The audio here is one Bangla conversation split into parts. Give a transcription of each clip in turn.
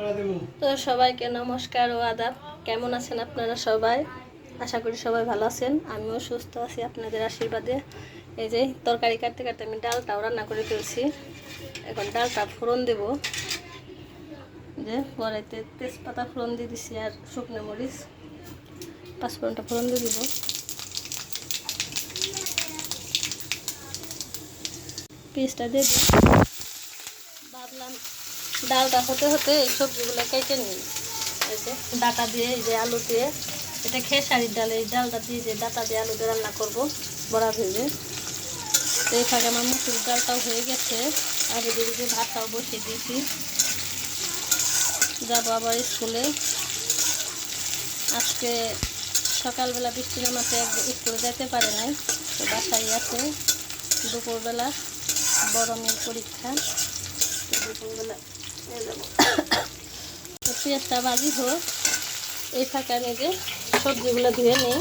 তো সবাইকে নমস্কার ও আদাব। কেমন আছেন আপনারা সবাই? আশা করি সবাই ভালো আছেন। আমিও সুস্থ আছি আপনাদের আশীর্বাদে। এই যে তরকারি কাটতে কাটতে আমি ডালটাও রান্না করে ফেলছি। এখন ডালটা ফোড়ন দেব। যে কড়াইতে তেজপাতা ফোড়ন দিয়ে দিছি আর শুকনো মরিচ, পাঁচফোড়নটা ফোড়ন দিয়ে দিব। পেঁয়াজটা দিয়ে দিই। ভাবলাম ডালটা হতে হতে এই সবজিগুলো কেটে নিই। এই যে ডাটা দিয়ে, এই যে আলু দিয়ে, এটা খেসারির ডাল, এই ডালটা দিয়ে যে ডাটা দিয়ে আলু দিয়ে রান্না করবো বড়া ভেজে। তো এই ফাঁকে আমার মুসুর ডালটাও হয়ে গেছে, আর এদিকে ভাতটাও বসিয়ে দিয়েছি। যাবো আবার স্কুলে। আজকে সকালবেলা বৃষ্টি নামাতে স্কুলে যেতে পারে নাই, তো বাসায় আছে। দুপুরবেলা বড় মেয়ের পরীক্ষা, তো দুপুরবেলা যাবো। তো পেঁয়াজটা ভাজি হোক, এই ফাঁকে আমি যে সবজিগুলো ধুয়ে নিই।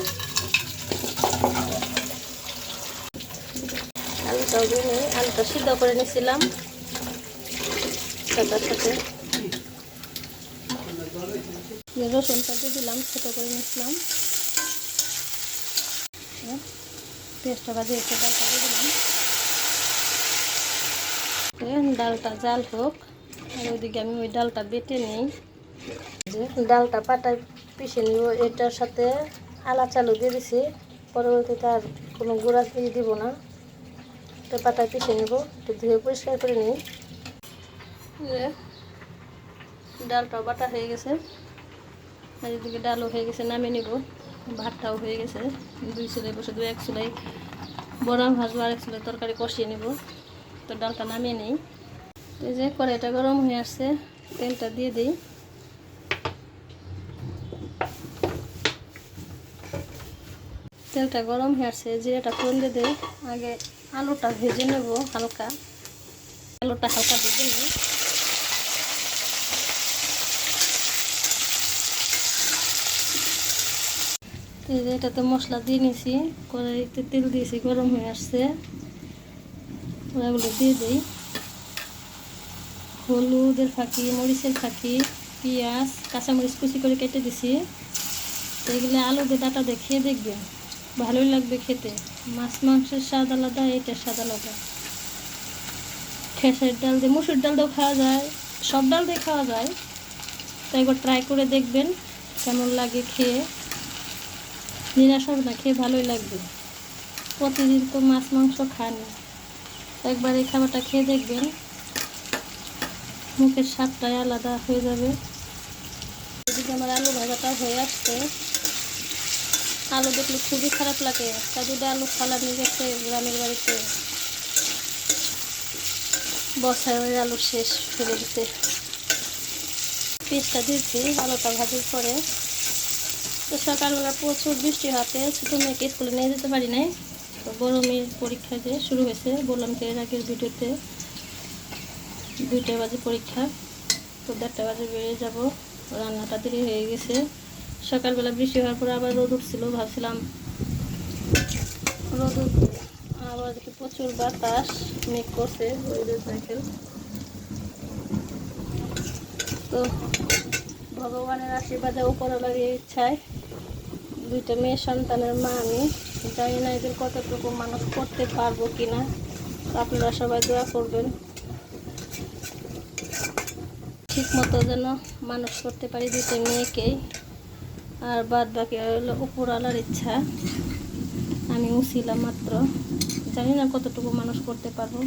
আলুটাও ধুয়ে নিই। আলুটা সিদ্ধ করে নিয়েছিলাম, সাথে সাথে রসুনটা দিয়ে দিলাম, ছোটো করে নিয়েছিলাম। পেঁয়াজটা ভাজি একটু ডালটা দিয়ে দিলাম। ডালটা জাল হোক, আর ওইদিকে আমি ওই ডালটা বেটে নিই। ডালটা পাটায় পিষে নিব। এটার সাথে আলা চালু দিয়ে দিছি, পরবর্তীতে আর কোনো গুঁড়া দিয়ে দিব না। তো পাটায় পিষে নেব, একটু ধুয়ে পরিষ্কার করে নিই। ডালটাও বাটা হয়ে গেছে, আর এদিকে ডালও হয়ে গেছে, নামিয়ে নিব। ভাতটাও হয়ে গেছে, দুই চুলাই বসে এক চুলাই বড়া ভাজবো, আর এক চুলাই তরকারি কষিয়ে নেব। তো ডালটা নামিয়ে নিই। এই যে কড়াইটা গরম হয়ে আসছে, তেলটা দিয়ে দিই। তেলটা গরম হয়ে আসছে, জিরাটা ফোড়ন দিয়ে দিই। আগে আলুটা ভেজে নেব হালকা, আলুটা হালকা ভেজে নিই। এই যে এটাতে মশলা দিয়ে নিয়েছি, কড়াইতে তেল দিয়েছি, গরম হয়ে আসছে। ওগুলো দিয়ে দিই। হলুদের ফাঁকি, মরিচের ফাঁকি, পেঁয়াজ, কাঁচামরিচ কুচি করে কেটে দিছি। তো এগুলো আলু দিয়ে ডাটা দিয়ে খেয়ে দেখবেন, ভালোই লাগবে খেতে। মাছ মাংসের স্বাদ আলাদা, এটার স্বাদ আলাদা। খেসারির ডাল দিয়ে, মুসুর ডাল দিয়েও খাওয়া যায়, সব ডাল দিয়ে খাওয়া যায়। তো একবার ট্রাই করে দেখবেন কেমন লাগে খেয়ে। নিরাশ হবে না, খেয়ে ভালোই লাগবে। প্রতিদিন তো মাছ মাংস খায় না, একবার এই খাবারটা খেয়ে দেখবেন, মুখের স্বাদটাই আলাদা হয়ে যাবে। এদিকে আমার আলু ভাজাটাও হয়ে আসছে। আলু দেখলে খুবই খারাপ লাগে, তা যদি আলু ফালা নিয়ে গেছে গ্রামের বাড়িতে, বসায় ওই আলু শেষ ফেলে দিতে। পেঁয়াজটা দিয়েছি আলুটা ভাজির পরে। তো সকালবেলা প্রচুর বৃষ্টি হতে ছোটো মেয়েকে স্কুলে নিয়ে যেতে পারি নাই। তো বড় মেয়ের পরীক্ষা যে শুরু হয়েছে, বললাম তো এর আগের ভিডিওতে, 2টা বাজে পরীক্ষা। তো 1:30 বাজে বেরিয়ে যাব। রান্নাটা দেরি হয়ে গেছে। সকালবেলা বৃষ্টি হওয়ার পর আবার রোদ উঠছিল, ভাবছিলাম রোদ আবার দেখি প্রচুর বাতাস মেঘ করছে, ওয়েদার দেখেন। তো ভগবানের আশীর্বাদে উপরওয়ালার ইচ্ছায় 2টা মেয়ে সন্তানের মা আমি। জানি না এদের কতটুকু মানুষ করতে পারবো কিনা, আপনারা সবাই দোয়া করবেন ঠিক মতো যেন মানুষ করতে পারি 2টা মেয়েকেই। আর বাদ বাকি হলো উপরওয়ালার ইচ্ছা। আমি উছিলাম মাত্র, জানি না কতটুকু মানুষ করতে পারবো,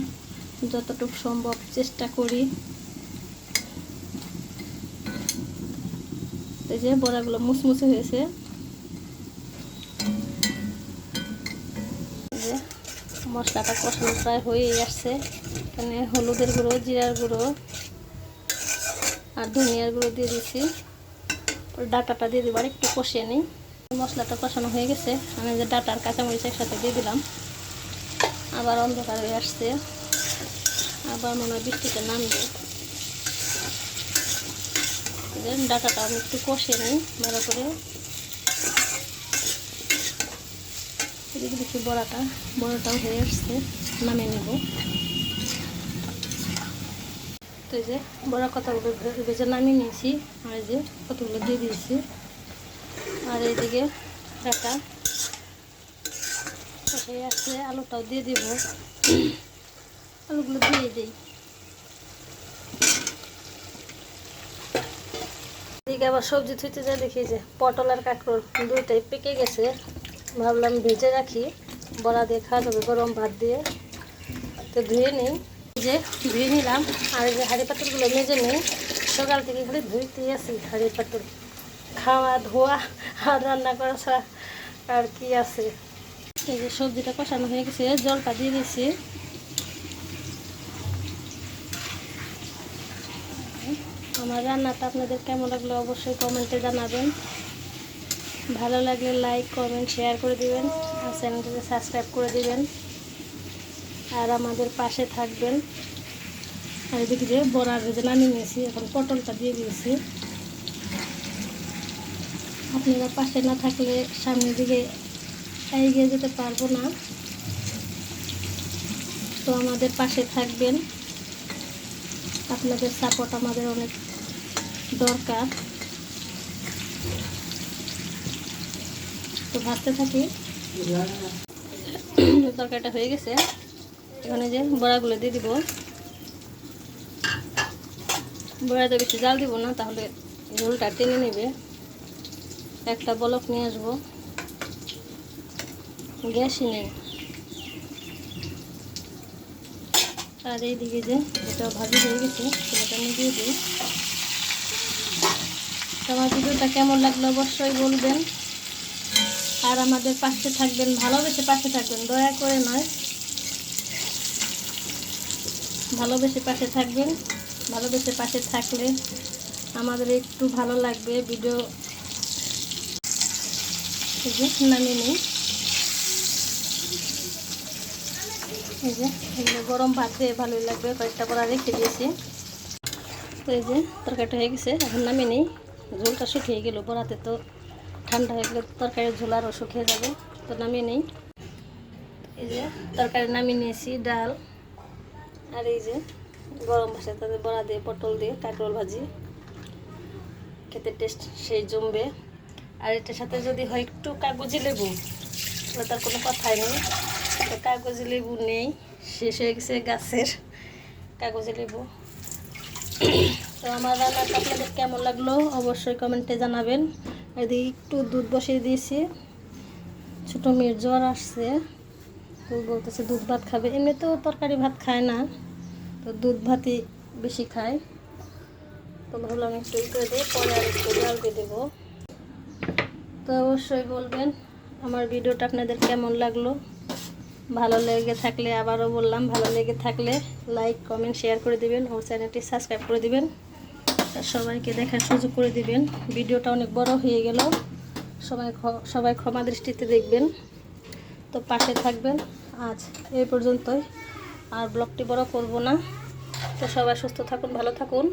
যতটুকু সম্ভব চেষ্টা করি। এই যে বড়াগুলো মুচমুচে হয়েছে। যে মশলাটা কষানো প্রায় হয়েই আসছে। এখানে হলুদের গুঁড়ো, জিরার গুঁড়ো আর ধনিয়ার গুঁড়ো দিয়ে দিয়েছি। ডাটাটা দিয়ে দেবো, আর একটু কষিয়ে নিই। মশলাটা কষানো হয়ে গেছে, আমি যে ডাটা আর কাঁচামরিচ একসাথে দিয়ে দিলাম। আবার অন্ধকার হয়ে আসছে, আবার মনে হয় বৃষ্টিতে নামবে। ডাটাটা আমি একটু কষিয়ে নিই ভালো করে। এদিকে দেখি বড়াটাও হয়ে আসছে, নামিয়ে নেব। তো এই যে বড়া কতগুলো ভেজে নামিয়ে নিয়েছি, আর এই যে কতগুলো দিয়ে দিয়েছি। আর এইদিকে ডাটা কষাই আছে, আলুটাও দিয়ে দিব, আলুগুলো দিয়ে দিই। এদিকে আবার সবজি থুইতে যা দেখি যে পটল আর কাঁকরোল দুইটাই পেকে গেছে, ভাবলাম ভেজে রাখি, বড়া দিয়ে খাওয়া যাবে গরম ভাত দিয়ে। তো ধুয়ে নিই, যে ধুয়ে নিলাম। আর এই যে হাঁড়ি পাতিলগুলো মেজে নিই, সকাল থেকে খালি ধুইতেই আছি হাঁড়ি পাতিল, খাওয়া ধোয়া আর রান্না করা ছাড়া আর কি আছে। এই যে সবজিটা কষানো হয়ে গেছে, জলটা দিয়ে দিয়েছি। আমার রান্নাটা আপনাদের কেমন লাগলো অবশ্যই কমেন্টে জানাবেন। ভালো লাগলে লাইক কমেন্ট শেয়ার করে দিবেন, আর চ্যানেলটাকে সাবস্ক্রাইব করে দিবেন, আর আমাদের পাশে থাকবেন। আর এদিকে যে বড়া ভেজে নামিয়ে নিয়েছি, এখন পটলটা দিয়ে দিয়েছি। আপনারা পাশে না থাকলে সামনের দিকে এগিয়ে যেতে পারবো না, তো আমাদের পাশে থাকবেন। আপনাদের সাপোর্ট আমাদের অনেক দরকার। তো ভাজতে থাকি। তরকারিটা হয়ে গেছে, এখানে যে বড়াগুলো দিয়ে দিব। বড়াতে বেশি জাল দিব না, তাহলে ঝোলটা টেনে নেবে। একটা বলক নিয়ে আসবো, গ্যাসই নেই। আর এইদিকে যে এটা ভাজি হয়ে গেছে, সেটা আমি দিয়ে দিই। আমার ভিডিওটা কেমন লাগলো অবশ্যই বলবেন, আর আমাদের পাশে থাকবেন, ভালোবেসে পাশে থাকবেন, দয়া করে নয়, ভালোবেসে পাশে থাকবেন। ভালোবেসে পাশে থাকলে আমাদের একটু ভালো লাগবে। ভিডিও নামিয়ে নিই। এই যে এগুলো গরম ভাত দিয়ে ভালোই লাগবে, কয়েকটা বড়া রেখে দিয়েছি। তো এই যে তরকারিটা হয়ে গেছে, এখন নামিয়ে নিই। ঝোলটা শুকিয়ে গেল, বড়াতে তো ঠান্ডা হয়ে গেলে তরকারির ঝোল আরও শুকিয়ে যাবে, তো নামিয়ে নিই। এই যে তরকারি নামিয়ে নিয়েছি, ডাল, আর এই যে গরম ভাষায় তাদের বড়া দিয়ে পটল দিয়ে কাঁকরোল ভাজি, খেতে টেস্ট সেই জমবে। আর এটার সাথে যদি হয় একটু কাগজি লেবু, তার কোনো কথাই নেই। তো কাগজি লেবু নেই, শেষ হয়ে গেছে গাছের কাগজি লেবু। তো আমার রান্নাটা আপনাদের কেমন লাগলো অবশ্যই কমেন্টে জানাবেন। এদিকে একটু দুধ বসিয়ে দিয়েছি, ছোটো মেয়ের জ্বর আসছে, তো বলতেছে দুধ ভাত খাবে। এমনিতেও তরকারি ভাত খায় না, তো দুধ ভাতই বেশি খায়। তো ভাবলাম একটু করে দিই, পরে আর একটু জল দিয়ে দেবো। তো অবশ্যই বলবেন আমার ভিডিওটা আপনাদের কেমন লাগলো। ভালো লেগে থাকলে, আবারও বললাম, ভালো লেগে থাকলে লাইক কমেন্ট শেয়ার করে দিবেন, ও চ্যানেলটি সাবস্ক্রাইব করে দিবেন, সবাইকে দেখার সুযোগ করে দিবেন। ভিডিওটা অনেক বড় হয়ে গেল, সবাই ক্ষমা দৃষ্টিতে দেখবেন। তো পাশে থাকবেন। আজ এই পর্যন্তই, আর ব্লগটি বড় করব না। তো সবাই সুস্থ থাকুন, ভালো থাকুন,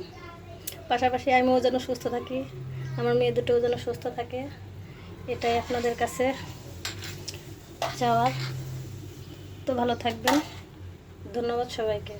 পাশাপাশি আমিও যেন সুস্থ থাকি, আমার মেয়ে দুটোও যেন সুস্থ থাকে, এটাই আপনাদের কাছে চাওয়ার। তো ভালো থাকবেন, ধন্যবাদ সবাইকে।